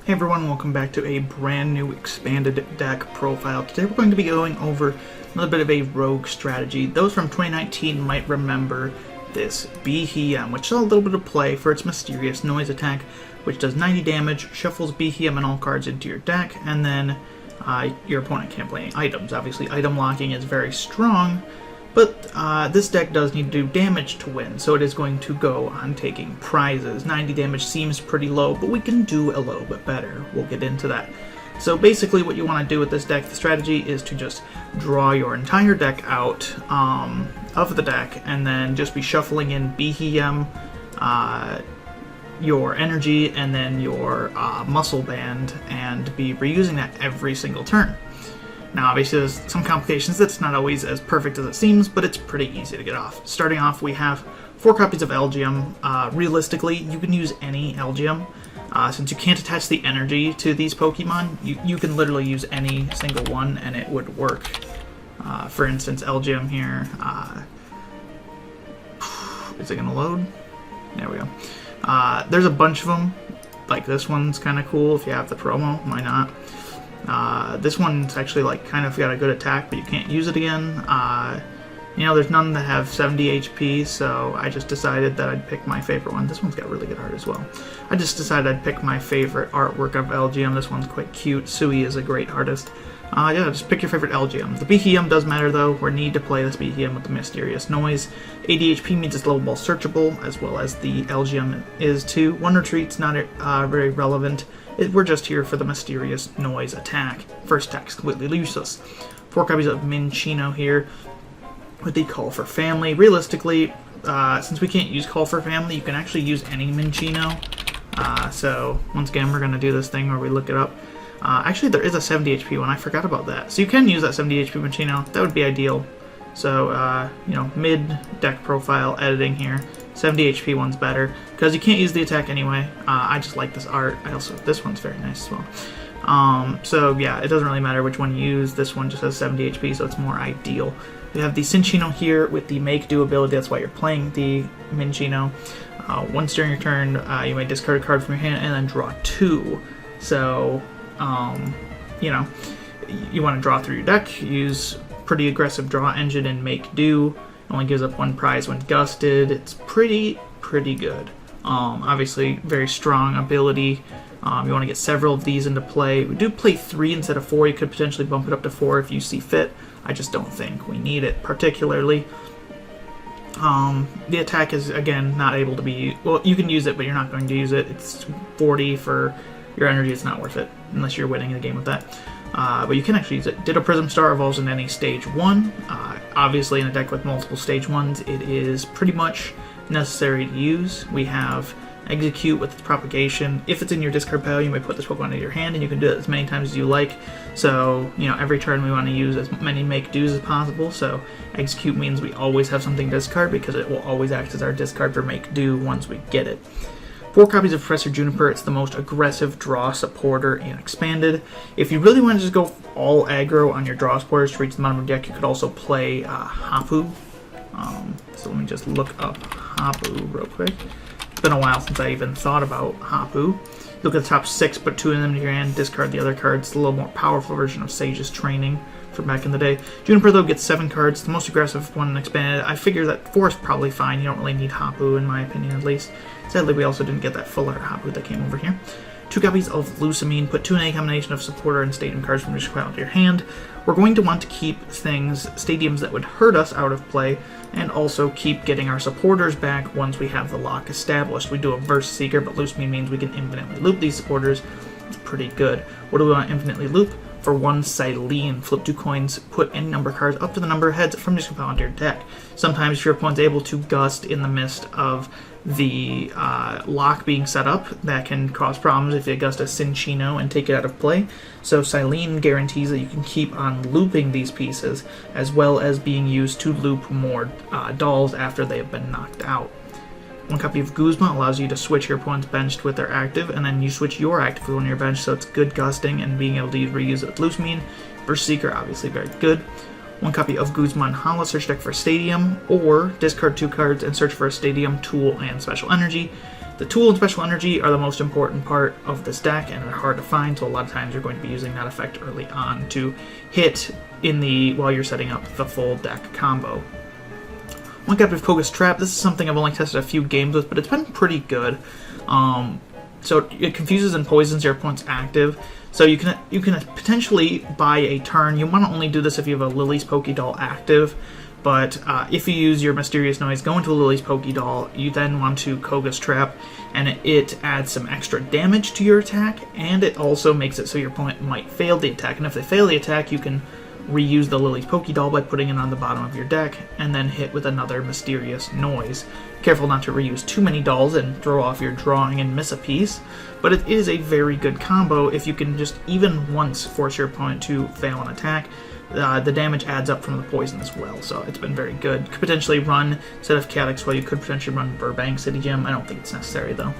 Hey everyone, welcome back to a brand new expanded deck profile. Today we're going to be going over another bit of a rogue strategy. Those from 2019 might remember this Beheeyem, which saw a little bit of play for its mysterious noise attack, which does 90 damage, shuffles Beheeyem and all cards into your deck, and then your opponent can't play any items. Obviously item locking is very strong, but this deck does need to do damage to win, so it is going to go on taking prizes. 90 damage seems pretty low, but we can do a little bit better. We'll get into that. So basically what you want to do with this deck, the strategy is to just draw your entire deck out of the deck, and then just be shuffling in Beheeyem, your energy, and then your muscle band, and be reusing that every single turn. Now obviously there's some complications, that's not always as perfect as it seems, but it's pretty easy to get off. Starting off, we have 4 copies of Elgyem. Realistically, you can use any Elgyem. Since you can't attach the energy to these Pokemon, you can literally use any single one and it would work. For instance, Elgyem here. Is it going to load? There we go. There's a bunch of them. Like this one's kind of cool if you have the promo, why not? This one's actually like kind of got a good attack, but you can't use it again. You know, there's none that have 70 HP, so I just decided that I'd pick my favorite one. This one's got really good art as well. I just decided I'd pick my favorite artwork of Elgyem. This one's quite cute. Sui is a great artist. Yeah, just pick your favorite Elgyem. The Beheeyem does matter though. We need to play this Beheeyem with the mysterious noise. 80 HP means it's Level Ball searchable, as well as the Elgyem is too. One retreat's not very relevant. We're just here for the mysterious noise attack. First attack's completely useless. 4 copies of Minccino here with the Call for Family. Realistically, since we can't use Call for Family, you can actually use any Minccino. So once again, we're going to do this thing where we look it up. Actually, there is a 70 HP one. I forgot about that. So you can use that 70 HP Minccino. That would be ideal. So, you know, mid-deck profile editing here. 70 HP one's better, because you can't use the attack anyway. I just like this art. This one's very nice as well. So yeah, it doesn't really matter which one you use. This one just has 70 HP, so it's more ideal. We have the Cinccino here with the Make Do ability. That's why you're playing the Minccino. Once during your turn, you may discard a card from your hand and then draw 2. So, you know, you want to draw through your deck. Use pretty aggressive draw engine and Make Do. Only gives up 1 prize when gusted. It's pretty good. Obviously, very strong ability. You want to get several of these into play. We do play 3 instead of 4. You could potentially bump it up to 4 if you see fit. I just don't think we need it particularly. The attack is, again, not able to be... Well, you can use it, but you're not going to use it. It's 40 for your energy. It's not worth it, unless you're winning the game with that. But you can actually use it. Ditto Prism Star evolves in any stage 1. Obviously, in a deck with multiple stage 1s, it is pretty much necessary to use. We have Exeggcute with its propagation. If it's in your discard pile, you may put this Pokemon into your hand, and you can do it as many times as you like. So, you know, every turn we want to use as many Make Do's as possible. So, Exeggcute means we always have something to discard, because it will always act as our discard for Make Do once we get it. 4 copies of Professor Juniper. It's the most aggressive draw supporter in Expanded. If you really want to just go all aggro on your draw supporters to reach the bottom of the deck, you could also play Hapu. So let me just look up Hapu real quick. It's been a while since I even thought about Hapu. Look at the top 6, put 2 of them in your hand, discard the other cards. It's a little more powerful version of Sage's training from back in the day. Juniper, though, gets 7 cards, the most aggressive one in Expanded. I figure that 4 is probably fine. You don't really need Hapu, in my opinion, at least. Sadly, we also didn't get that full art Hapu that came over here. 2 copies of Lusamine. Put 2 in a combination of supporter and stadium cards from your pile to your hand. We're going to want to keep stadiums that would hurt us out of play, and also keep getting our supporters back once we have the lock established. We do a Burst Seeker, but Lusamine means we can infinitely loop these supporters. It's pretty good. What do we want to infinitely loop? For 1 Cyllene, flip 2 coins, put any number of cards up to the number of heads from your pile into your deck. Sometimes if your opponent's able to gust in the midst of the lock being set up, that can cause problems if they gust a Cinccino and take it out of play. So Cyllene guarantees that you can keep on looping these pieces, as well as being used to loop more dolls after they have been knocked out. 1 copy of Guzma allows you to switch your opponent's benched with their active, and then you switch your active with one of your bench, so it's good gusting and being able to reuse it with Lusamine. Burst Seeker, obviously very good. 1 copy of Guzma Hala, search deck for Stadium, or discard 2 cards and search for a Stadium, Tool, and Special Energy. The tool and special energy are the most important part of this deck and are hard to find, so a lot of times you're going to be using that effect early on to hit while you're setting up the full deck combo. One copy of Koga's Trap. This is something I've only tested a few games with, but it's been pretty good. So it confuses and poisons your opponent's active. So you can potentially buy a turn. You want to only do this if you have a Lillie's Pokédoll active. But if you use your Mysterious Noise, go into a Lillie's Pokédoll, you then want to Koga's Trap, and it adds some extra damage to your attack, and it also makes it so your opponent might fail the attack. And if they fail the attack, you can reuse the Lillie's Pokédoll by putting it on the bottom of your deck, and then hit with another Mysterious Noise. Careful not to reuse too many dolls and throw off your drawing and miss a piece, but it is a very good combo if you can just even once force your opponent to fail an attack. The damage adds up from the poison as well, so it's been very good. Could potentially run, instead of Chaotic Swell, you could potentially run Burbank City Gym. I don't think it's necessary though.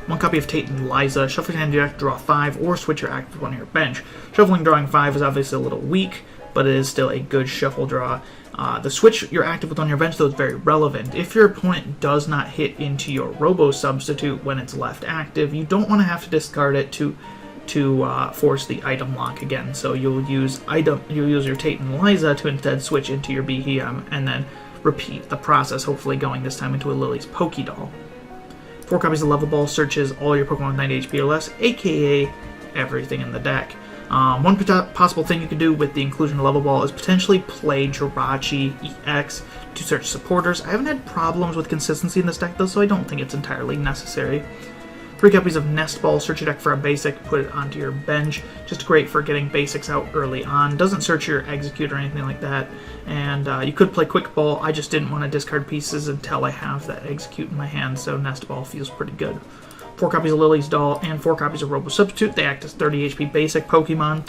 One copy of Tate Liza. Shuffle your hand to your deck, draw 5, or switch your active one to your bench. Shuffling drawing 5 is obviously a little weak, but it is still a good shuffle draw. The switch you're active with on your bench, though, is very relevant. If your opponent does not hit into your Robo substitute when it's left active, you don't want to have to discard it to force the item lock again. So you'll use your Tate Liza to instead switch into your Beheeyem and then repeat the process, hopefully going this time into a Lillie's Pokédoll. 4 copies of Level Ball searches all your Pokemon with 90 HP or less, aka everything in the deck. One possible thing you could do with the inclusion of Level Ball is potentially play Jirachi EX to search supporters. I haven't had problems with consistency in this deck though, so I don't think it's entirely necessary. 3 copies of Nest Ball. Search your deck for a basic, put it onto your bench. Just great for getting basics out early on. Doesn't search your Exeggcute or anything like that. And you could play Quick Ball. I just didn't want to discard pieces until I have that Exeggcute in my hand, so Nest Ball feels pretty good. 4 copies of Lillie's Doll and 4 copies of Robo Substitute. They act as 30 HP basic Pokemon.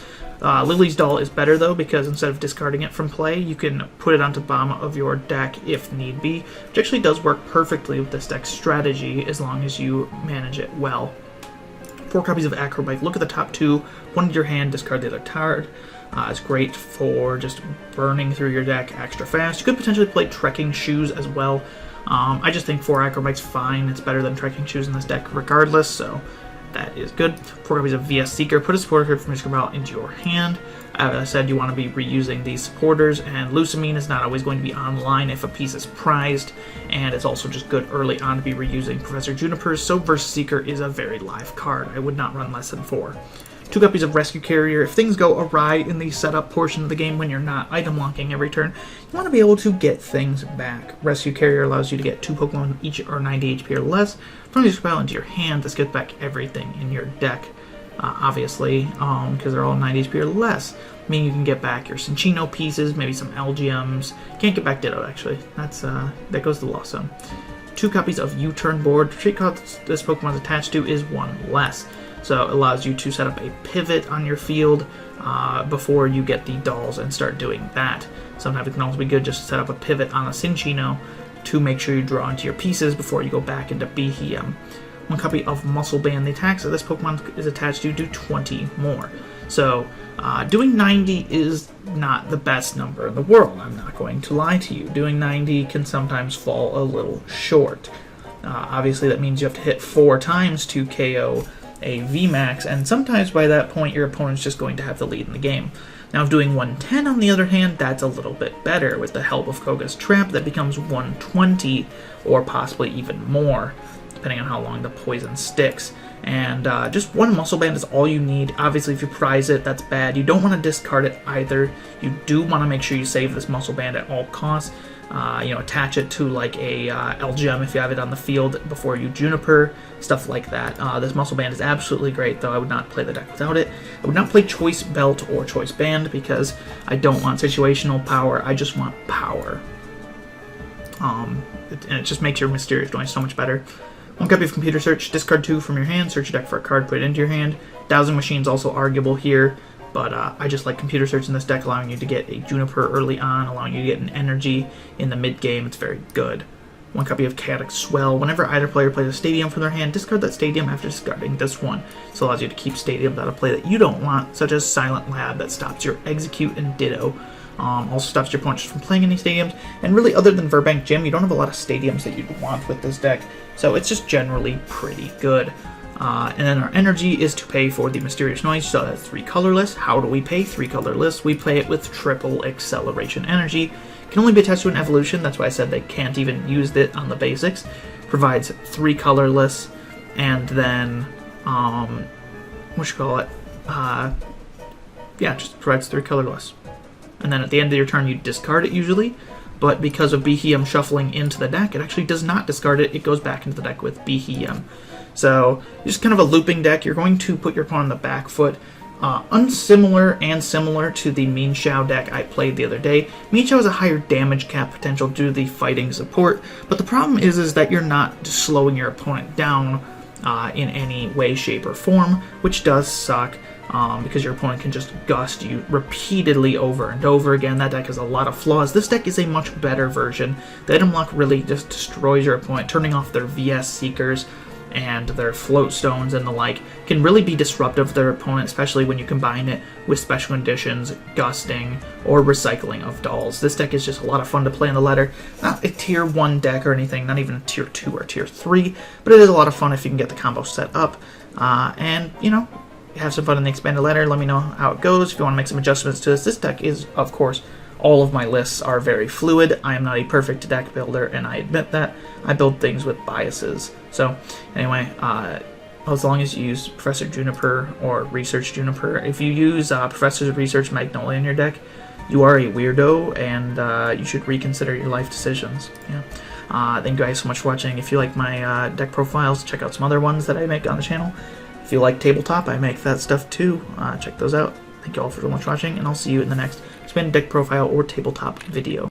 Lillie's Doll is better though, because instead of discarding it from play, you can put it onto the bottom of your deck if need be, which actually does work perfectly with this deck's strategy as long as you manage it well. 4 copies of Acro Bike. Look at the top 2, one into your hand, discard the other card. It's great for just burning through your deck extra fast. You could potentially play Trekking Shoes as well. I just think 4 Acro Bike's fine. It's better than Trekking Shoes in this deck regardless, so that is good. 4 copies of VS Seeker. Put a supporter card from your Scribble into your hand. As I said, you want to be reusing these supporters, and Lusamine is not always going to be online if a piece is prized, and it's also just good early on to be reusing Professor Juniper's, so Versus Seeker is a very live card. I would not run less than 4. 2 copies of Rescue Carrier. If things go awry in the setup portion of the game when you're not item locking every turn, you want to be able to get things back. Rescue Carrier allows you to get 2 Pokemon each or 90 HP or less from your pile into your hand. This gets back everything in your deck, obviously, because they're all 90 HP or less. Meaning you can get back your Cinccino pieces, maybe some Elgyems. Can't get back Ditto, actually. That goes to the Lost Zone. 2 copies of U-Turn Board. The trait card this Pokemon is attached to is 1 less. So it allows you to set up a pivot on your field before you get the dolls and start doing that. Sometimes it can also be good just to set up a pivot on a Cinccino to make sure you draw into your pieces before you go back into Beheeyem. 1 copy of Muscle Band. The attacks that this Pokemon is attached to do 20 more. So doing 90 is not the best number in the world, I'm not going to lie to you. Doing 90 can sometimes fall a little short. Obviously that means you have to hit 4 times to KO a VMAX, and sometimes by that point your opponent's just going to have the lead in the game. Now if doing 110 on the other hand, that's a little bit better. With the help of Koga's Trap, that becomes 120 or possibly even more, depending on how long the poison sticks. And just 1 Muscle Band is all you need. Obviously if you prize it, that's bad. You don't want to discard it either. You do want to make sure you save this Muscle Band at all costs. Attach it to like a Elgyem if you have it on the field before you Juniper, stuff like that. This Muscle Band is absolutely great, though I would not play the deck without it. I would not play Choice Belt or Choice Band because I don't want situational power, I just want power. And it just makes your Mysterious Noise so much better. 1 copy of Computer Search, discard 2 from your hand, search your deck for a card, put it into your hand. Dowsing Machine's also arguable here, but I just like Computer Search in this deck, allowing you to get a Juniper early on, allowing you to get an energy in the mid-game. It's very good. 1 copy of Chaotic Swell. Whenever either player plays a Stadium from their hand, discard that Stadium after discarding this one. This allows you to keep Stadiums out of play that you don't want, such as Silent Lab that stops your Exeggcute and Ditto. Also stops your opponent from playing any stadiums, and really other than Verbank Gym, you don't have a lot of stadiums that you'd want with this deck, so it's just generally pretty good. And then our energy is to pay for the Mysterious Noise, so that's 3 colorless. How do we pay 3 colorless? We play it with triple acceleration energy. Can only be attached to an evolution, that's why I said they can't even use it on the basics. Provides 3 colorless, and then, yeah, just provides 3 colorless. And then at the end of your turn, you discard it usually, but because of Beheeyem shuffling into the deck, it actually does not discard it, it goes back into the deck with Beheeyem. So, just kind of a looping deck. You're going to put your opponent on the back foot. Unsimilar and similar to the Minccino deck I played the other day. Minccino has a higher damage cap potential due to the fighting support, but the problem is that you're not just slowing your opponent down in any way, shape, or form, which does suck because your opponent can just gust you repeatedly over and over again. That deck has a lot of flaws. This deck is a much better version. The item lock really just destroys your opponent, turning off their VS Seekers and their float stones and the like can really be disruptive to their opponent, especially when you combine it with special conditions, gusting, or recycling of dolls. This deck is just a lot of fun to play on the ladder. Not a tier 1 deck or anything, not even a tier 2 or tier 3, but it is a lot of fun if you can get the combo set up. And, you know, have some fun in the expanded ladder. Let me know how it goes. If you want to make some adjustments to this, this deck is, of course, all of my lists are very fluid. I am not a perfect deck builder, and I admit that. I build things with biases. So, anyway, as long as you use Professor Juniper or Research Juniper, if you use Professor's Research Magnolia in your deck, you are a weirdo, and you should reconsider your life decisions. Yeah. Thank you guys so much for watching. If you like my deck profiles, check out some other ones that I make on the channel. If you like tabletop, I make that stuff too. Check those out. Thank you all for so much watching, and I'll see you in the next expanded deck profile or tabletop video.